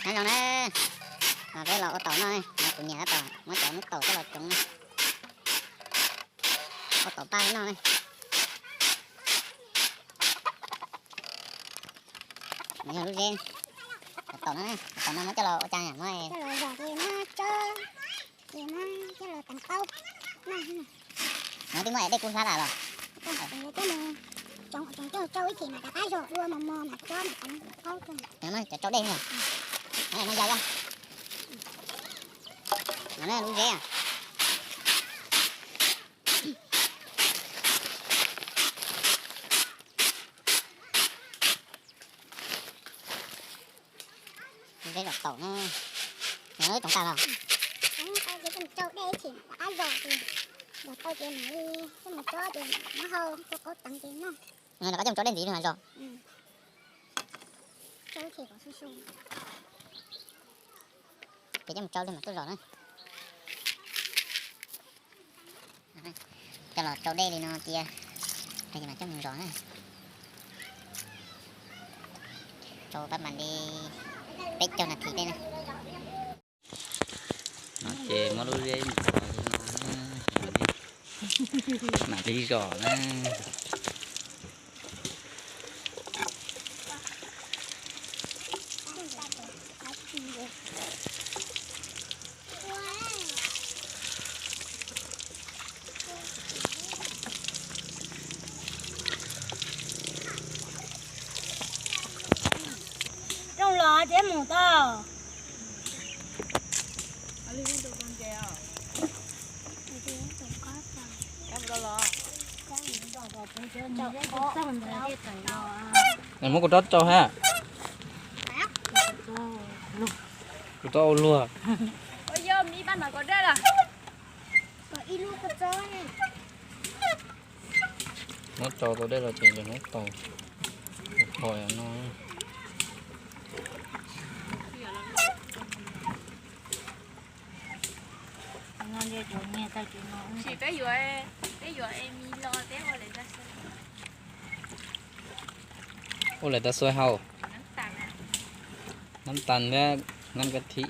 Nó rồi nè. Rồi cái lò tàu nó này, nó cũng nhà tàu, nó chọn nước tàu cái lò trúng này. Có tàu tay nó này. Nó là lúc gen. Tàu nó này, tàu nó cho lò trang nhà nó. Cái lò giò thì nó cho thì nó cái lò tặng tàu. Nó tiếng ngoài đây cũng khá là rồi. Cái mà trong châu ấy thì mà đã rồi đua mà cho mà tặng tàu cơ. Nó nói cho đen rồi. Này nó dài không? Nó là lúc gen à. Cái đọc tàu nó nhớ trong ta rồi. Cái châu đây thì đã rồi thì rồi tao kia mà đi cái mà cho thì nó hơn có tặng tiền nó. Này là có trong chỗ đen gì nữa mà rồi. Châu thì có su su. Cái trong trâu lên mà tôi rồi đấy. Cho là trâu đây thì nó chia. Đây mà trong mình rồi này. Trâu bắt mình đi bếp cho là thịt đây này. Nó chè mà đôi dây mà đi rõ nè. Trong lò chế mù to. Em muốn có đốt cho ha. Có to luôn. Ôi dơm đi ban mà có đây là. Có ít lúc có cho này. Nó cho tôi đây là chuyện cho nó to. Hồi nó Ngon đi rồi nghe tao chuyện ngon. Chỉ cái vừa em lo té qua lại ra xem. ô lại ta xoay hầu. Nắng tàng. Nắm tàn ra ngăn cái thị.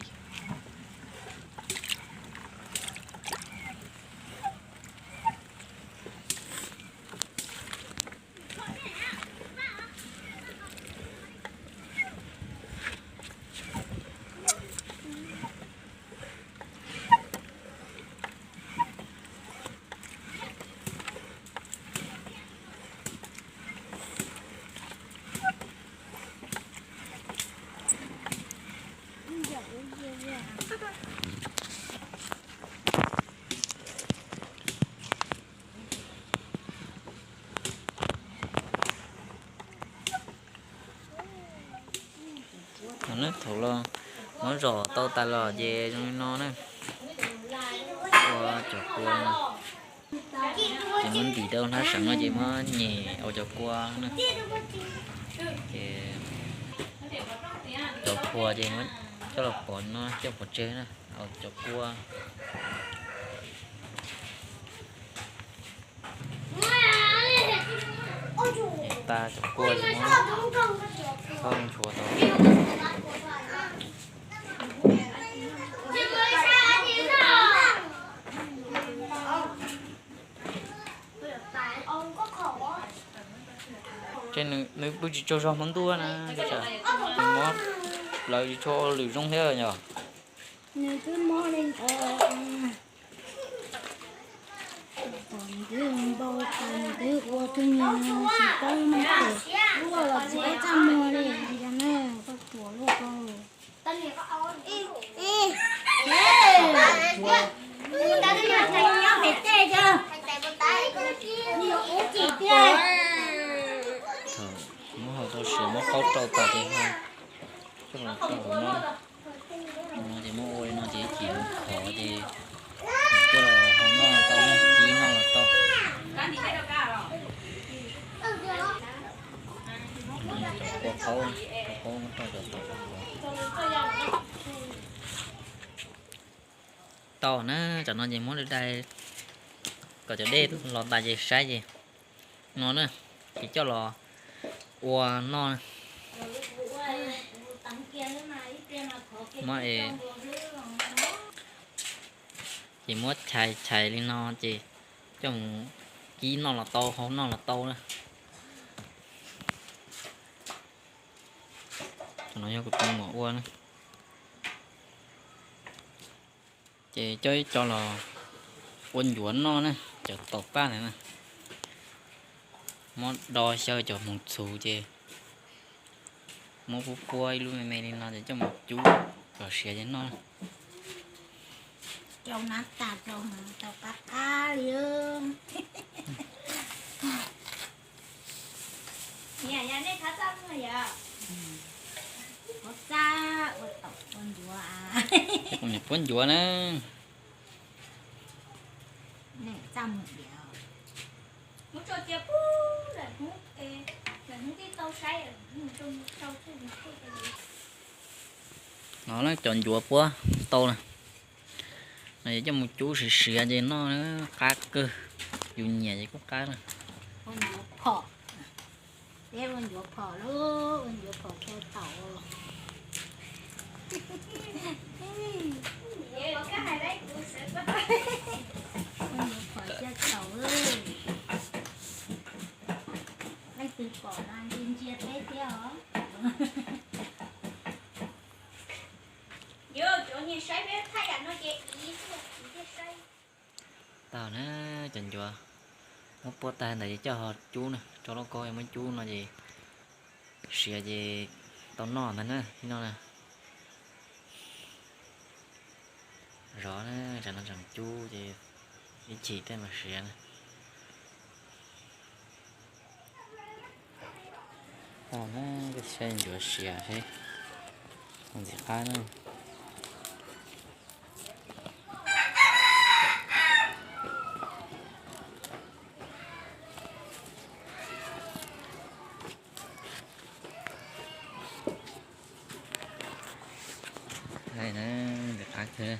Nó thổ lo nó rò tao ta lò về trong nó này qua chọc qua chỉ muốn đi đâu nó sẵn nó chỉ mới nhẹ ở chọc qua nữa thì chọc qua chỉ mới cho là còn nó cho một chế nữa ở chọc qua ta chọc qua chỉ mới không chùa đâu. Trên nếu bây giờ cho rau mắm tua nè, chả mót lại cho lửa rong thế rồi nhở? Nếu cứ mò lên còn đường bầu còn đường qua trong nhà chỉ có mấy cái lúc là dễ chăm mò đi thì là này có của luôn con. Ta đi làm thành nhau phải tê chưa? Nhiều ố chỉ tê. Nó hồi tôi sửa mất khóc trâu tao thì không chắc là trâu của nó thì mua ôi nó chỉ chịu khó thì chứ là không nó là tao nó chỉ nó là tao có khâu nó trâu được tao nó cho nó gì muốn đến đây có chỗ đê lọt tài gì sai gì nó nữa chỉ cho lò ua non mà chỉ muốn chạy lên nó chị trong ký nó là to không nó là to nữa nó cho cũng mở qua nữa chị chơi cho là quân duẩn nó nè cho tộc ba này nè món đo chơi cho một số chị một phút quay luôn mày lên nó để cho một chú rồi xé đến nó Châu nát ta châu mà tao cá cá liền. Nhà nhà này khá tâm rồi giờ. Có xa, ôi tao con đùa à. con nhập quân chúa nữa Nè trăm một điều. Muốn cho chia bú là muốn đi tàu say ở trong tàu say nó chọn chúa quá to nè này cho một chú sẽ xé gì nó cá cơ dùng nhẹ vậy có cá nè Con đùa phỏ. Để con đùa phỏ luôn, con đùa phỏ theo tàu. cái này đấy cũng sẽ có Con đùa phỏ theo tàu ơi. Anh từ bỏ làm tin chia thế theo hả? vô chỗ như say bé thay ảnh nó dễ ý say tao nó chọn chúa một bữa tay này cho họ chú nè cho nó coi mấy chú nó gì xé gì tao nọ này nè nó nè rõ nè cho nó rằng chú gì cái chỉ tên mà xé nè tao nó cái xe chúa xé thế còn gì khác nữa đây nè việc khác thế